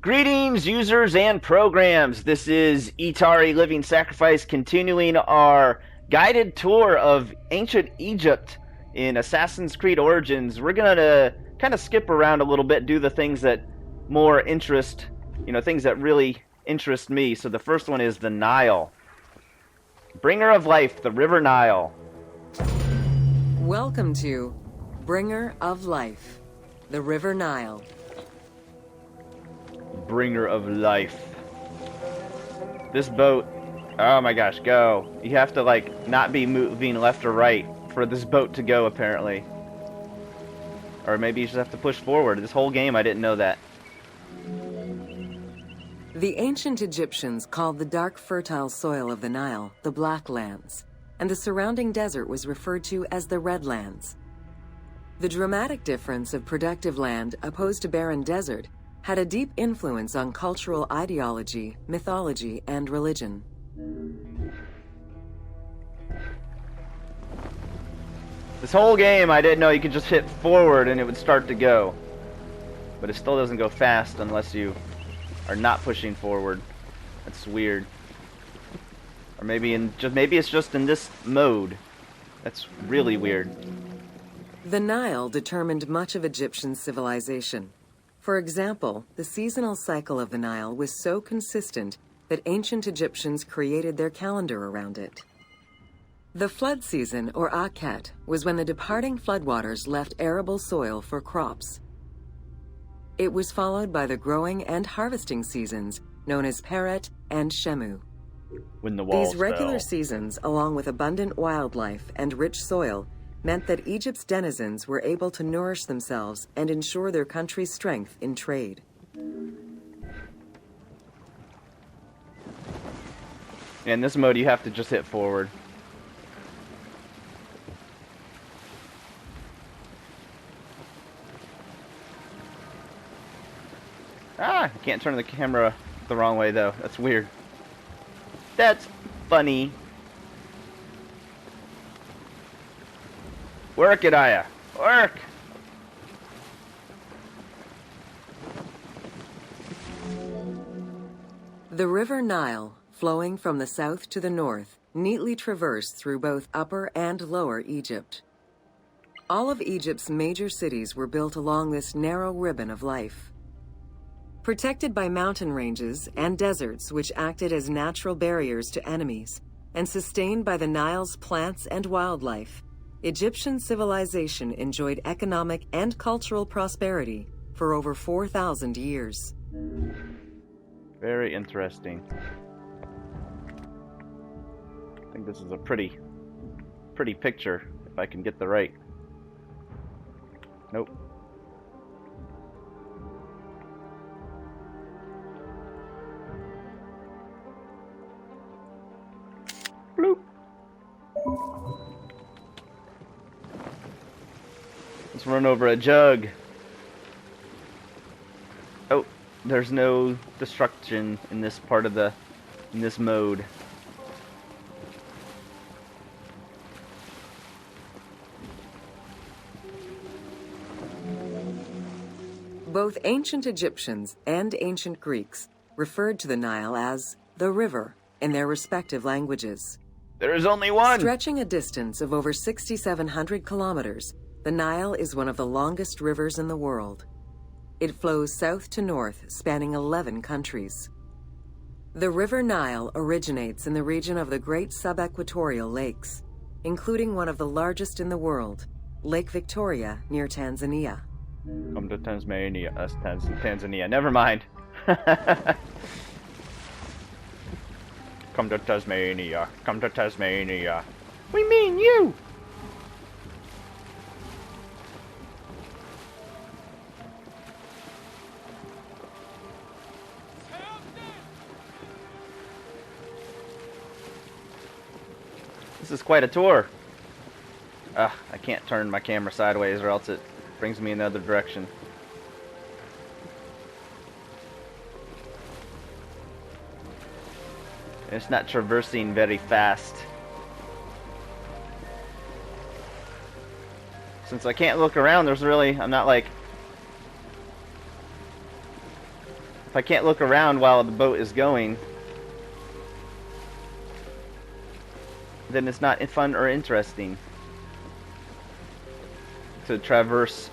Greetings, users and programs. This is Etari Living Sacrifice, continuing our guided tour of ancient Egypt in Assassin's Creed Origins. We're gonna kind of skip around a little bit, do the things that more interest, things that really interest me. So the first one is the Nile. Bringer of life, the River Nile. Welcome to Bringer of Life, the River Nile. Bringer of life. This boat, oh my gosh, go. You have to not be moving left or right for this boat to go, apparently. Or maybe you just have to push forward. This whole game I didn't know that. The ancient Egyptians called the dark fertile soil of the Nile the Black Lands, and the surrounding desert was referred to as the Red Lands. The dramatic difference of productive land opposed to barren desert had a deep influence on cultural ideology, mythology, and religion. This whole game I didn't know you could just hit forward and it would start to go. But it still doesn't go fast unless you are not pushing forward. That's weird. Or maybe it's just in this mode. That's really weird. The Nile determined much of Egyptian civilization. For example, the seasonal cycle of the Nile was so consistent that ancient Egyptians created their calendar around it. The flood season, or Akhet, was when the departing floodwaters left arable soil for crops. It was followed by the growing and harvesting seasons, known as Peret and Shemu. When the walls These regular fell. seasons, along with abundant wildlife and rich soil, meant that Egypt's denizens were able to nourish themselves and ensure their country's strength in trade. In this mode you have to just hit forward. I can't turn the camera the wrong way though. That's weird. That's funny. Work it, Aya. Work! The River Nile, flowing from the south to the north, neatly traversed through both Upper and Lower Egypt. All of Egypt's major cities were built along this narrow ribbon of life. Protected by mountain ranges and deserts which acted as natural barriers to enemies, and sustained by the Nile's plants and wildlife, Egyptian civilization enjoyed economic and cultural prosperity for over 4,000 years. Very interesting. I think this is a pretty picture, if I can get the right. Nope. Bloop. Let's run over a jug. Oh, there's no destruction in this part of in this mode. Both ancient Egyptians and ancient Greeks referred to the Nile as the river in their respective languages. There is only one! Stretching a distance of over 6,700 kilometers, the Nile is one of the longest rivers in the world. It flows south to north, spanning 11 countries. The River Nile originates in the region of the Great Subequatorial Lakes, including one of the largest in the world, Lake Victoria near Tanzania. Come to Tasmania, Tanzania. Never mind. Come to Tasmania. Come to Tasmania. We mean you! This is quite a tour. I can't turn my camera sideways or else it brings me in another direction. It's not traversing very fast. Since I can't look around, I'm not like If I can't look around while the boat is going, then it's not fun or interesting to traverse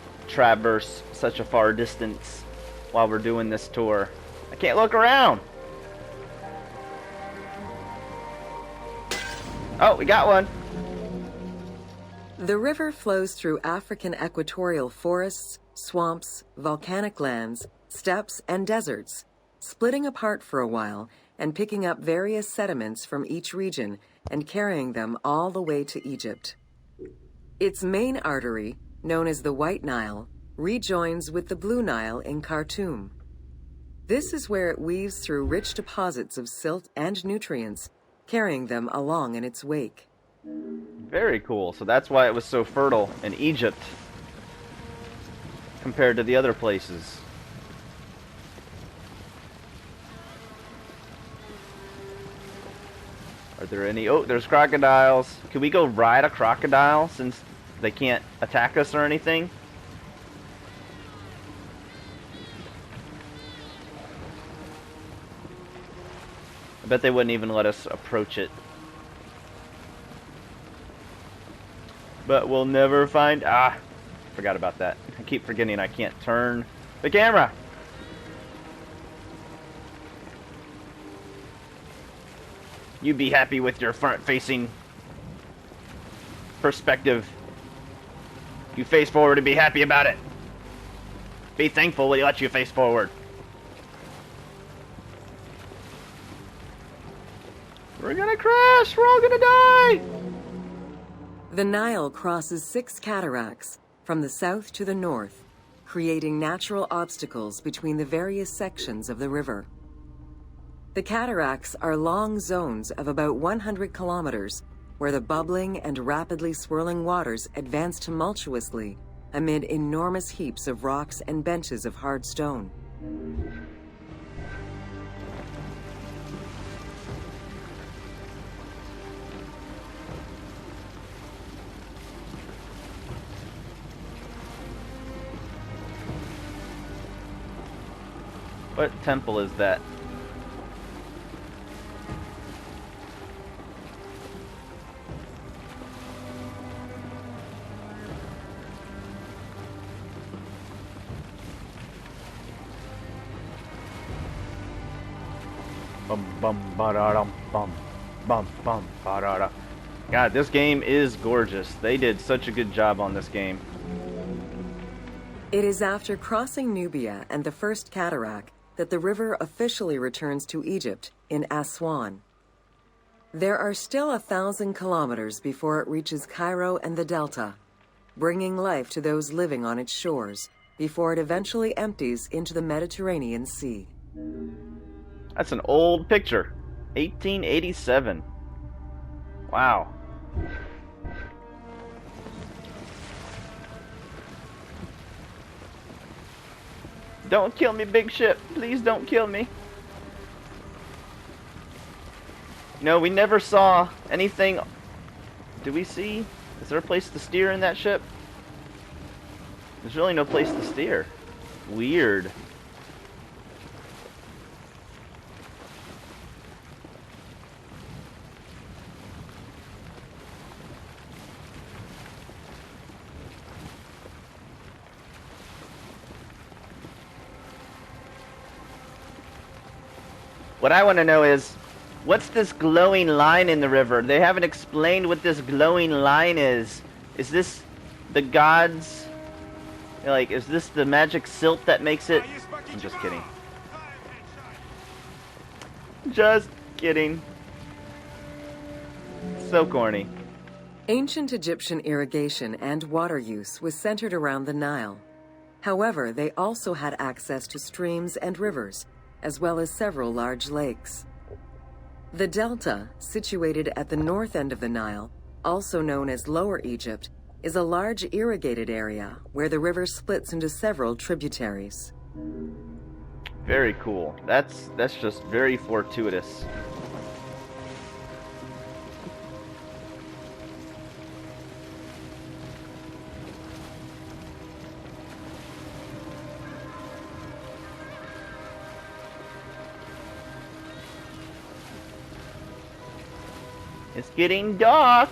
such a far distance while we're doing this tour. I can't look around. Oh, we got one. The river flows through African equatorial forests, swamps, volcanic lands, steppes, and deserts, splitting apart for a while and picking up various sediments from each region and carrying them all the way to Egypt. Its main artery, known as the White Nile, rejoins with the Blue Nile in Khartoum. This is where it weaves through rich deposits of silt and nutrients, carrying them along in its wake. Very cool. So that's why it was so fertile in Egypt compared to the other places. Are there any... Oh, there's crocodiles. Can we go ride a crocodile since they can't attack us or anything? I bet they wouldn't even let us approach it. But we'll never find... Ah, forgot about that. I keep forgetting I can't turn the camera. You be happy with your front-facing perspective. You face forward and be happy about it. Be thankful when you let you face forward. We're gonna crash! We're all gonna die! The Nile crosses 6 cataracts from the south to the north, creating natural obstacles between the various sections of the river. The cataracts are long zones of about 100 kilometers, where the bubbling and rapidly swirling waters advance tumultuously amid enormous heaps of rocks and benches of hard stone. What temple is that? Bum bum ba-da-dum bum bum bum ba-da-da. God, this game is gorgeous. They did such a good job on this game. It is after crossing Nubia and the first cataract that the river officially returns to Egypt in Aswan. There are still 1,000 kilometers before it reaches Cairo and the Delta, bringing life to those living on its shores before it eventually empties into the Mediterranean Sea. That's an old picture. 1887. Wow. Don't kill me, big ship. Please don't kill me. No, we never saw anything. Do we see? Is there a place to steer in that ship? There's really no place to steer. Weird. What I want to know is, what's this glowing line in the river? They haven't explained what this glowing line is. Is this the gods? Like, is this the magic silt that makes it? I'm just kidding. Just kidding. So corny. Ancient Egyptian irrigation and water use was centered around the Nile. However, they also had access to streams and rivers, as well as several large lakes. The Delta, situated at the north end of the Nile, also known as Lower Egypt, is a large irrigated area where the river splits into several tributaries. Very cool. That's just very fortuitous. It's getting dark.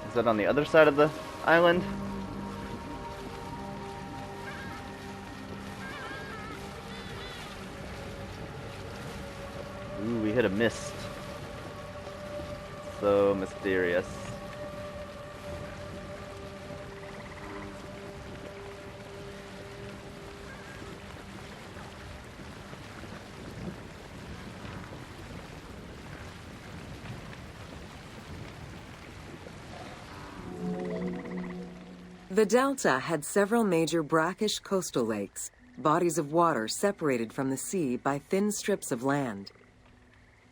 Is that on the other side of the island? Ooh, we hit a mist. So mysterious. The delta had several major brackish coastal lakes, bodies of water separated from the sea by thin strips of land.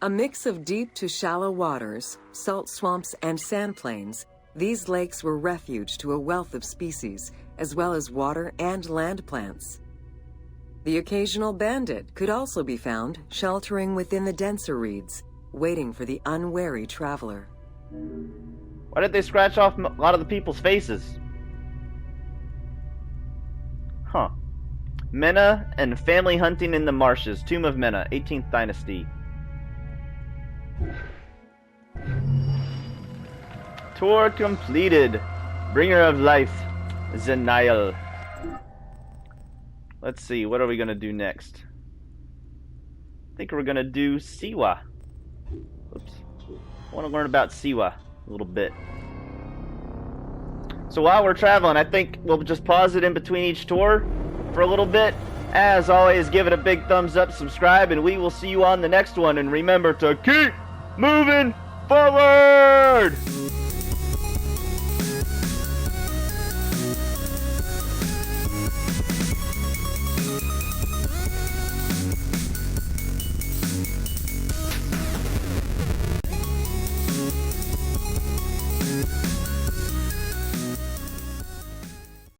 A mix of deep to shallow waters, salt swamps, and sand plains, these lakes were refuge to a wealth of species, as well as water and land plants. The occasional bandit could also be found sheltering within the denser reeds, waiting for the unwary traveler. Why did they scratch off a lot of the people's faces? Huh. Mena and family hunting in the marshes. Tomb of Mena, 18th dynasty. Tour completed. Bringer of life, the Nile. Let's see, what are we gonna do next? I think we're gonna do Siwa. Oops. I want to learn about Siwa a little bit. So while we're traveling, I think we'll just pause it in between each tour for a little bit. As always, give it a big thumbs up, subscribe, and we will see you on the next one. And remember to keep moving forward!